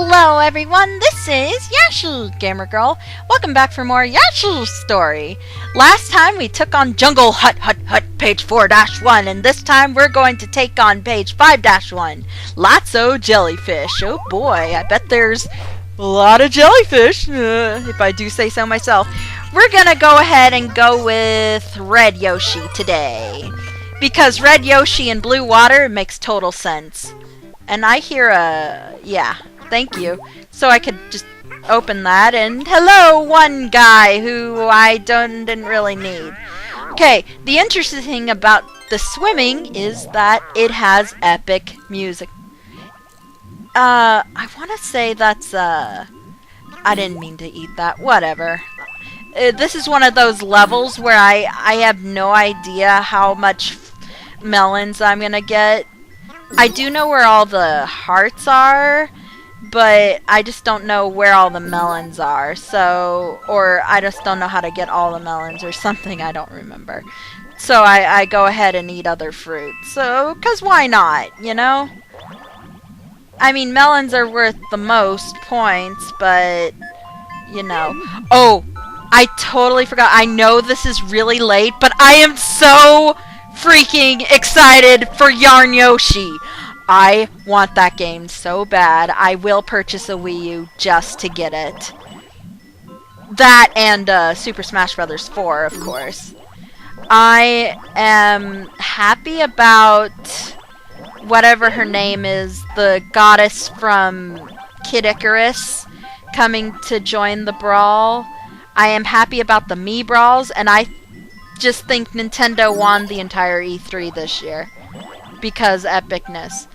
Hello everyone, this is YoshiGamerGirl. Welcome back for more Yoshi's story. Last time we took on Jungle Hut page 4-1, and this time we're going to take on page 5-1. Lots of jellyfish. Oh boy, I bet there's a lot of jellyfish, if I do say so myself. We're gonna go ahead and go with Red Yoshi today, because Red Yoshi and Blue Water makes total sense. And I hear yeah, thank you. So I could just open that, and hello, one guy who I didn't really need. Okay, the interesting thing about the swimming is that it has epic music. I want to say that's, I didn't mean to eat that, whatever. This is one of those levels where I have no idea how much melons I'm gonna get. I do know where all the hearts are, but I just don't know where all the melons are, so, or I just don't know how to get all the melons or something, I don't remember. So I go ahead and eat other fruits, so, 'cause why not, you know? I mean, melons are worth the most points, but, you know. Oh, I totally forgot, I know this is really late, but I am so freaking excited for Yarn Yoshi. I want that game so bad. I will purchase a Wii U just to get it. That and Super Smash Bros. 4, of course. I am happy about whatever her name is, the goddess from Kid Icarus, coming to join the brawl. I am happy about the Mii brawls, and I just think Nintendo won the entire E3 this year because epicness.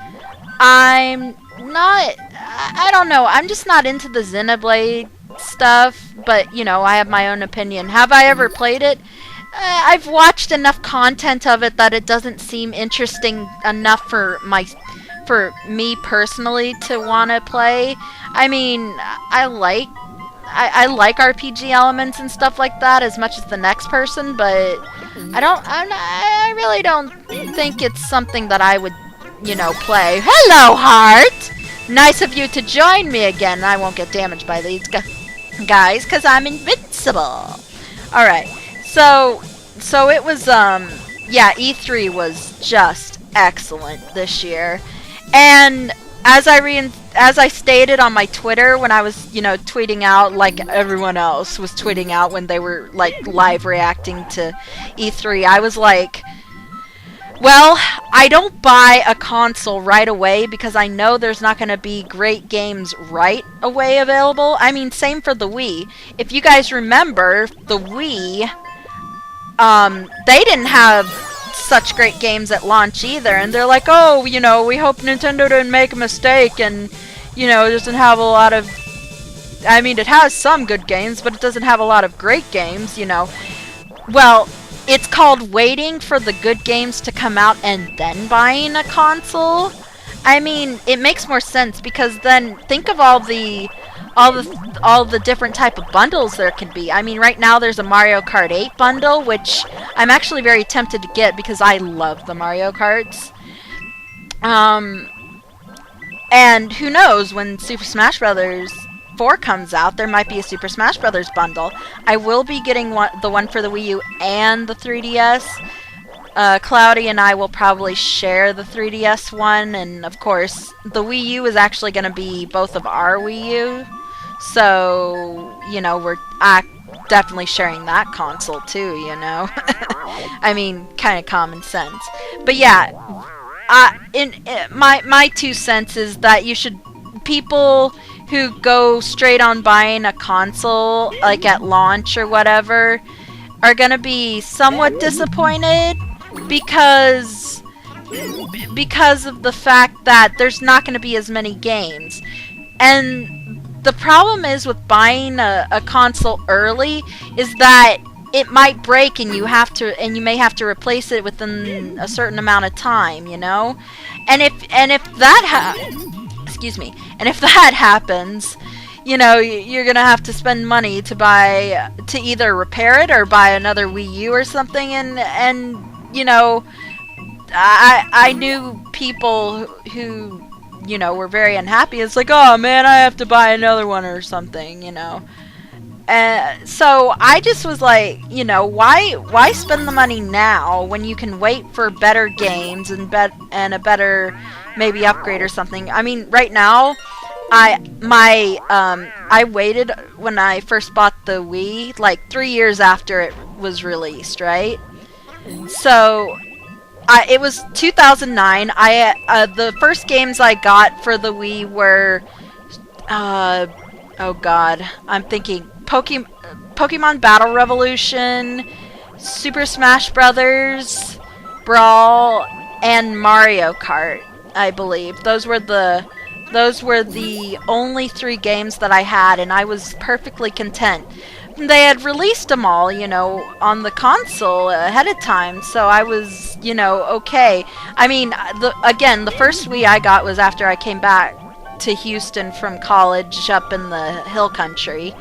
I'm not, I don't know, I'm just not into the Xenoblade stuff, but you know, I have my own opinion. Have I ever played it? I've watched enough content of it that it doesn't seem interesting enough for me personally to want to play. I mean, I like RPG elements and stuff like that as much as the next person, but I really don't think it's something that I would, you know, play. Hello, Heart! Nice of you to join me again. I won't get damaged by these guys, because I'm invincible. Alright, so it was, yeah, E3 was just excellent this year. And as I stated on my Twitter when I was, you know, tweeting out like everyone else was tweeting out when they were like live reacting to E3, I was like, well, I don't buy a console right away because I know there's not going to be great games right away available. I mean, same for the Wii. If you guys remember, the Wii, they didn't have such great games at launch either, and they're like, oh, you know, we hope Nintendo didn't make a mistake and, you know, it doesn't have a lot of, I mean, it has some good games, but it doesn't have a lot of great games, you know. Well, it's called waiting for the good games to come out and then buying a console. I mean, it makes more sense because then think of all the different type of bundles there can be. I mean, right now there's a Mario Kart 8 bundle, which I'm actually very tempted to get because I love the Mario Karts. And who knows, when Super Smash Bros. 4 comes out, there might be a Super Smash Bros. Bundle. I will be getting the one for the Wii U and the 3DS. Cloudy and I will probably share the 3DS one, and of course, the Wii U is actually going to be both of our Wii U. So, you know, we're definitely sharing that console too, you know. I mean, kind of common sense. But yeah, my 2 cents is that people who go straight on buying a console, like at launch or whatever, are gonna be somewhat disappointed because of the fact that there's not gonna be as many games. And the problem is with buying a console early is that it might break and you may have to replace it within a certain amount of time, you know? And if that if that happens, you know, you're gonna have to spend money to either repair it or buy another Wii U or something, and you know, I knew people who you know, were very unhappy. It's like, oh man, I have to buy another one or something, you know. So I just was like, you know, why spend the money now when you can wait for better games and a better maybe upgrade or something. I mean, right now, I waited when I first bought the Wii, like 3 years after it was released, right? So it was 2009. The first games I got for the Wii were, oh god, I'm thinking Pokemon Battle Revolution, Super Smash Brothers, Brawl, and Mario Kart, I believe. Those were the only 3 games that I had, and I was perfectly content. They had released them all, you know, on the console ahead of time, so I was, you know, okay. I mean, the first Wii I got was after I came back to Houston from college up in the hill country.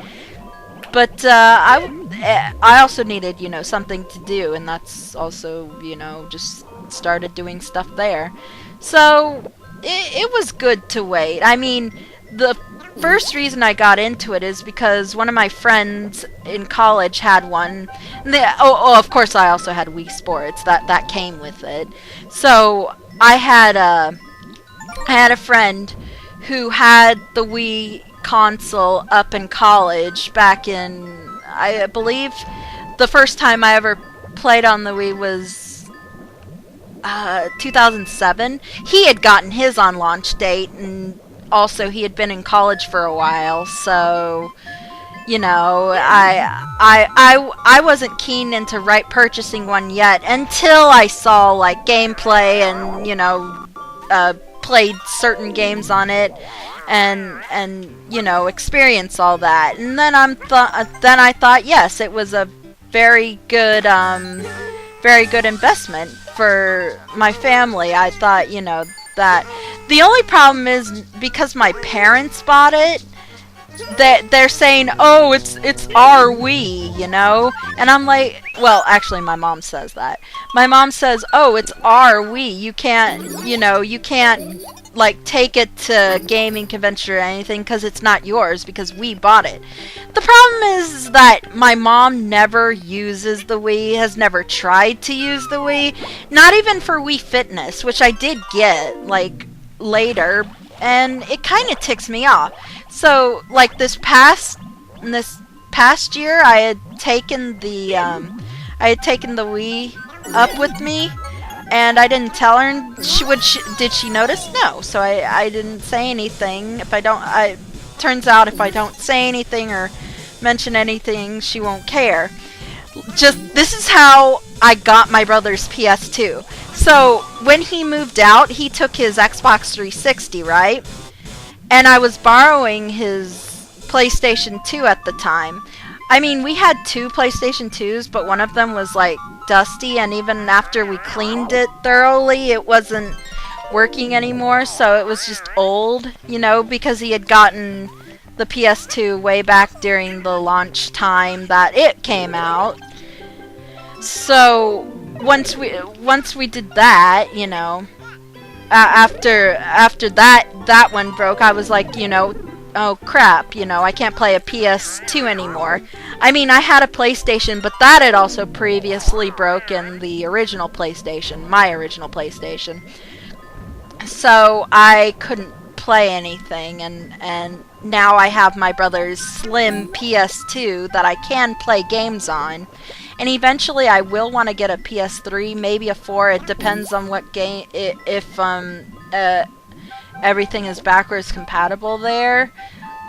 But I also needed, you know, something to do, and that's also, you know, just started doing stuff there. So it was good to wait. I mean, the first reason I got into it is because one of my friends in college had one. And of course, I also had Wii Sports. That came with it. So I had a friend who had the Wii console up in college back in, I believe, the first time I ever played on the Wii was 2007. He had gotten his on launch date, and also he had been in college for a while, so you know, I wasn't keen into purchasing one yet until I saw like gameplay and, you know, played certain games on it and you know, experience all that. And then then I thought, yes, it was a very good investment for my family. I thought, you know, that the only problem is because my parents bought it, that they're saying, oh, it's our Wii, you know? And I'm like, well, actually my mom says that. My mom says, oh, it's our Wii. You can't, you know, you can't like take it to gaming convention or anything because it's not yours, because we bought it. The problem is that my mom never uses the Wii, has never tried to use the Wii, not even for Wii Fitness, which I did get like later, and it kind of ticks me off. So like this past year, I had taken the Wii up with me, and I didn't tell her. And did she notice? No. So I didn't say anything. Turns out if I don't say anything or mention anything, she won't care. This is how I got my brother's PS2. So when he moved out, he took his Xbox 360, right? And I was borrowing his PlayStation 2 at the time. I mean, we had 2 PlayStation 2s, but one of them was like dusty, and even after we cleaned it thoroughly, it wasn't working anymore, so it was just old, you know, because he had gotten the PS2 way back during the launch time that it came out. So once we did that, you know, after that one broke, I was like, you know, oh crap, you know, I can't play a PS2 anymore. I mean, I had a PlayStation, but that had also previously broken the original PlayStation, my original PlayStation. So I couldn't play anything, and now I have my brother's slim PS2 that I can play games on. And eventually I will want to get a PS3, maybe a 4. It depends on what game, if everything is backwards compatible there.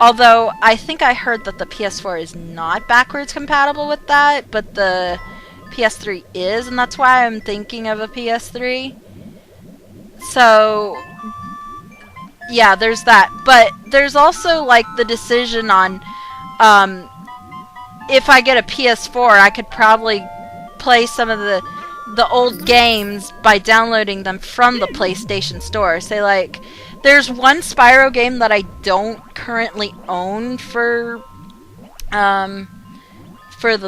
Although I think I heard that the PS4 is not backwards compatible with that, but the PS3 is, and that's why I'm thinking of a PS3. So yeah, there's that. But there's also like the decision on if I get a PS4, I could probably play some of the old games by downloading them from the PlayStation Store. Say like, there's one Spyro game that I don't currently own for the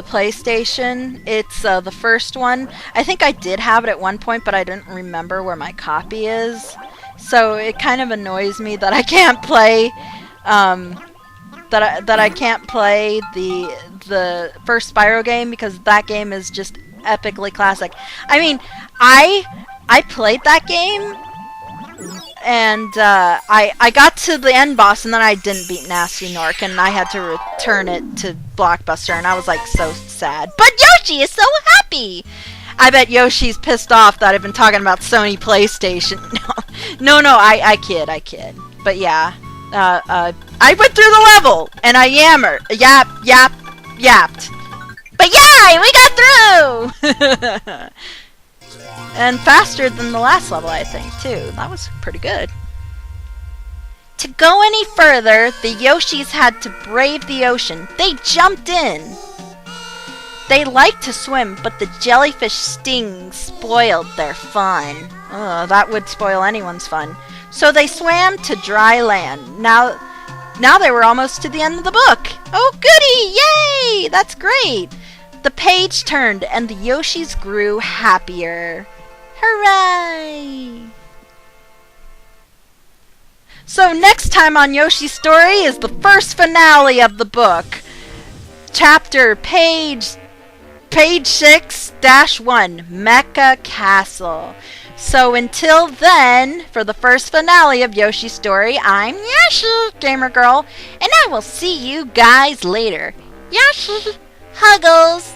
PlayStation. It's the first one. I think I did have it at one point, but I didn't remember where my copy is. So it kind of annoys me that I can't play that I can't play the first Spyro game, because that game is just epically classic. I mean, I played that game, and I got to the end boss, and then I didn't beat Nasty Nork, and I had to return it to Blockbuster, and I was like so sad. But Yoshi is so happy! I bet Yoshi's pissed off that I've been talking about Sony PlayStation. No, I kid. But yeah, I went through the level, and I yapped. But yay, we got through! And faster than the last level, I think, too. That was pretty good. To go any further, the Yoshis had to brave the ocean. They jumped in. They liked to swim, but the jellyfish stings spoiled their fun. That would spoil anyone's fun. So they swam to dry land. Now they were almost to the end of the book. Oh goody! Yay! That's great! The page turned and the Yoshis grew happier. Hooray! So next time on Yoshi's Story is the first finale of the book. Chapter page 6-1, Mecha Castle. So until then, for the first finale of Yoshi's Story, I'm YoshiGamerGirl, and I will see you guys later. Yoshi! Huggles!